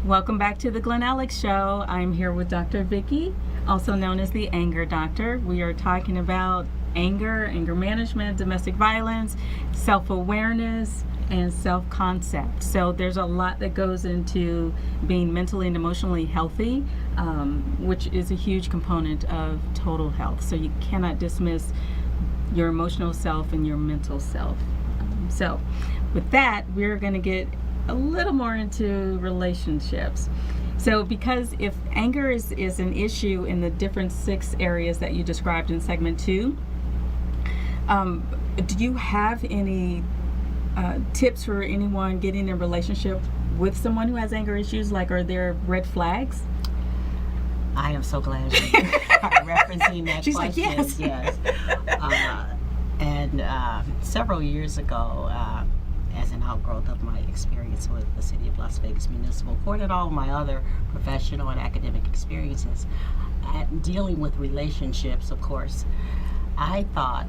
Welcome back to the Glen Alex Show. I'm here with Dr. Vicki, also known as the Anger Doctor. We are talking about anger management, domestic violence, self-awareness, and self-concept. So there's a lot that goes into being mentally and emotionally healthy, which is a huge component of total health. So you cannot dismiss your emotional self and your mental self. So with that, we're going to get a little more into relationships. So because if anger is an issue in the different 6 areas that you described in segment 2, do you have any tips for anyone getting in a relationship with someone who has anger issues? Like, are there red flags? I am so glad you are referencing that She's question. like, yes. And several years ago, as an outgrowth of my experience with the City of Las Vegas Municipal Court and all my other professional and academic experiences, at dealing with relationships, of course, I thought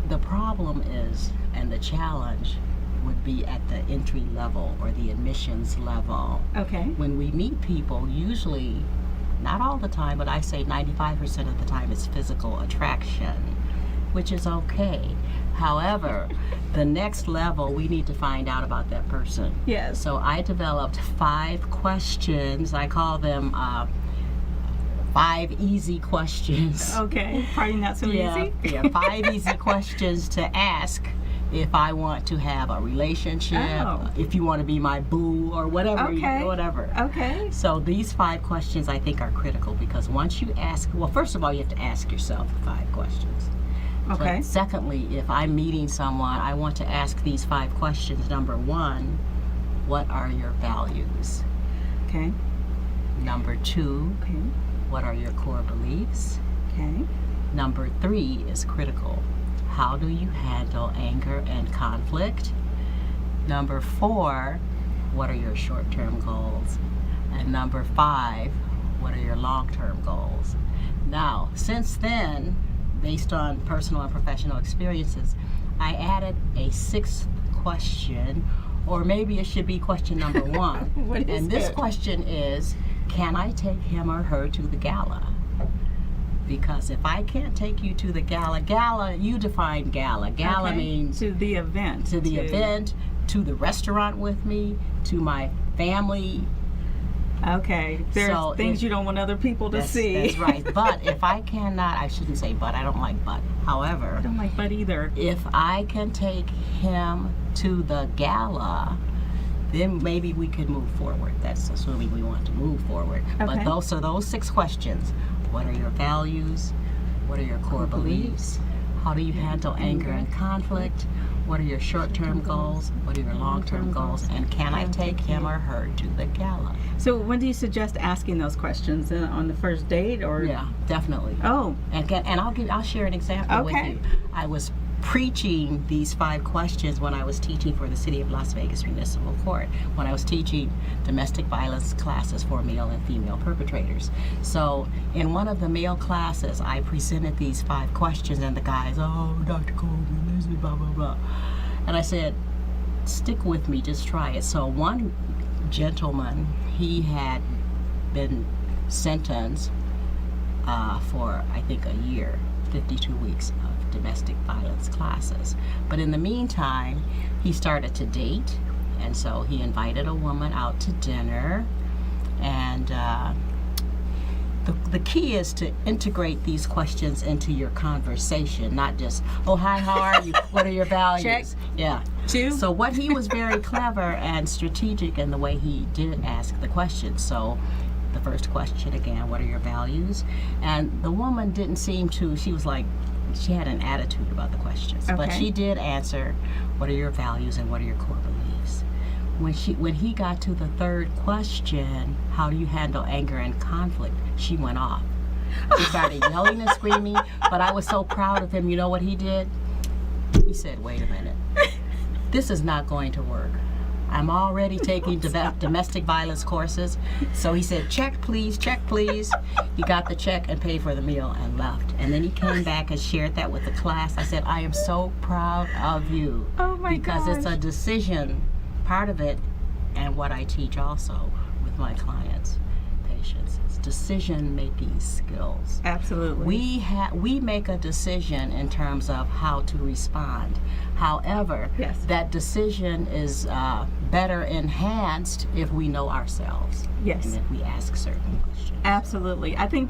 the problem is, and the challenge would be at the entry level or the admissions level. Okay. When we meet people, usually, not all the time, but I say 95% of the time, it's physical attraction, which is okay. However, the next level, we need to find out about that person. Yes. So I developed 5 questions. I call them 5 easy questions. Okay. Probably not so easy. Yeah, 5 easy questions to ask if I want to have a relationship, if you want to be my boo, or whatever. Okay. Whatever. Okay. So these 5 questions I think are critical, because once you ask, well, first of all, you have to ask yourself the 5 questions. Okay. But secondly, if I'm meeting someone, I want to ask these 5 questions. Number 1, what are your values? Okay. Number 2, Okay. what are your core beliefs? Okay. Number 3 is critical. How do you handle anger and conflict? Number 4, what are your short-term goals? And number 5, what are your long-term goals? Now, since then, based on personal and professional experiences, I added a 6th question, or maybe it should be question number 1. What is and this it? question is, can I take him or her to the gala? Because if I can't take you to the gala, you define gala. Gala Okay. means to the event. to the event, to the restaurant with me, to my family. Okay. There's So things you don't want other people to see. That's right. But if I cannot, I shouldn't say but, I don't like but. However, I don't like butt either. if I can take him to the gala, then maybe we could move forward. That's assuming we want to move forward. Okay. But those 6 questions. What are your values? What are your core beliefs? How do you handle anger and conflict? What are your short-term goals? What are your long-term goals? And can I take him or her to the gala? So when do you suggest asking those questions? On the first date, or? Yeah, definitely. Oh. And I'll share an example with Okay. you. I was preaching these 5 questions when I was teaching for the City of Las Vegas Municipal Court, when I was teaching domestic violence classes for male and female perpetrators. So in one of the male classes, I presented these 5 questions, and the guys, oh, Dr. Coleman, this is blah, blah, blah. And I said, stick with me, just try it. So one gentleman, he had been sentenced for, I think, a year, 52 weeks of domestic violence classes. But in the meantime, he started to date, and so he invited a woman out to dinner, and the key is to integrate these questions into your conversation, not just, oh, hi, how are you? What are your values? Check. Yeah. 2. So what he was very clever and strategic in the way he did ask the questions. So the first question again, what are your values? And the woman didn't seem to, she was like, she had an attitude about the questions. Okay. But she did answer, what are your values and what are your core beliefs? When he got to the 3rd question, how do you handle anger and conflict? She went off. She started yelling and screaming, but I was so proud of him. You know what he did? He said, wait a minute. This is not going to work. I'm already taking domestic violence courses. So he said, check please, check please. He got the check and paid for the meal and left. And then he came back and shared that with the class. I said, I am so proud of you. Oh my because gosh. it's a decision. Part of it and what I teach also with my clients, patients, is decision-making skills. Absolutely. We make a decision in terms of how to respond. However, Yes. that decision is better enhanced if we know ourselves. Yes. And if we ask certain questions. Absolutely. I think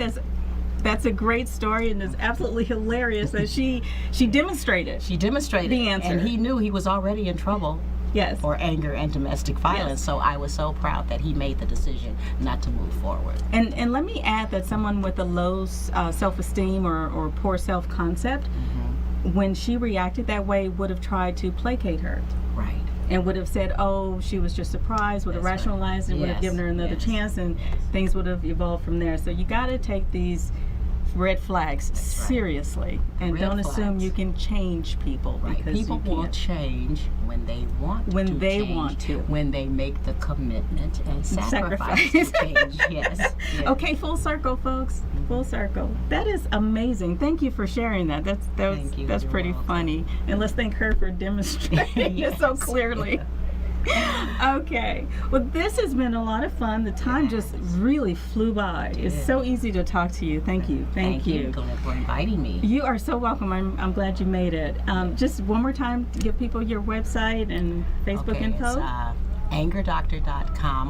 that's a great story, and it's absolutely hilarious that she demonstrated. She demonstrated The answer. and he knew he was already in trouble Yes. for anger and domestic violence. Yes. So I was so proud that he made the decision not to move forward. And let me add that someone with a low self-esteem or poor self-concept, when she reacted that way, would have tried to placate her. Right. And would have said, oh, she was just surprised, would have That's right. rationalized it, would have Yes, given her another yes, chance, and yes. things would have evolved from there. So you got to take these red flags right. seriously, and Red don't assume flags. you can change people, Right. because People you will can't. change when they want When to they change, want to. when they make the commitment and sacrifice to change. Yes. Yes. Okay, full circle, folks. Full circle. That is amazing. Thank you for sharing that. Thank you. That's You're pretty welcome. funny. And let's thank her for demonstrating it so Yes. clearly. Okay. Well, this has been a lot of fun. The time just really flew by. It's did. so easy to talk to you. Thank you. Thank you. Glen, for inviting me. You are so welcome. I'm glad you made it. Just one more time, give people your website and Facebook Okay, info. it's angerdoctor.com.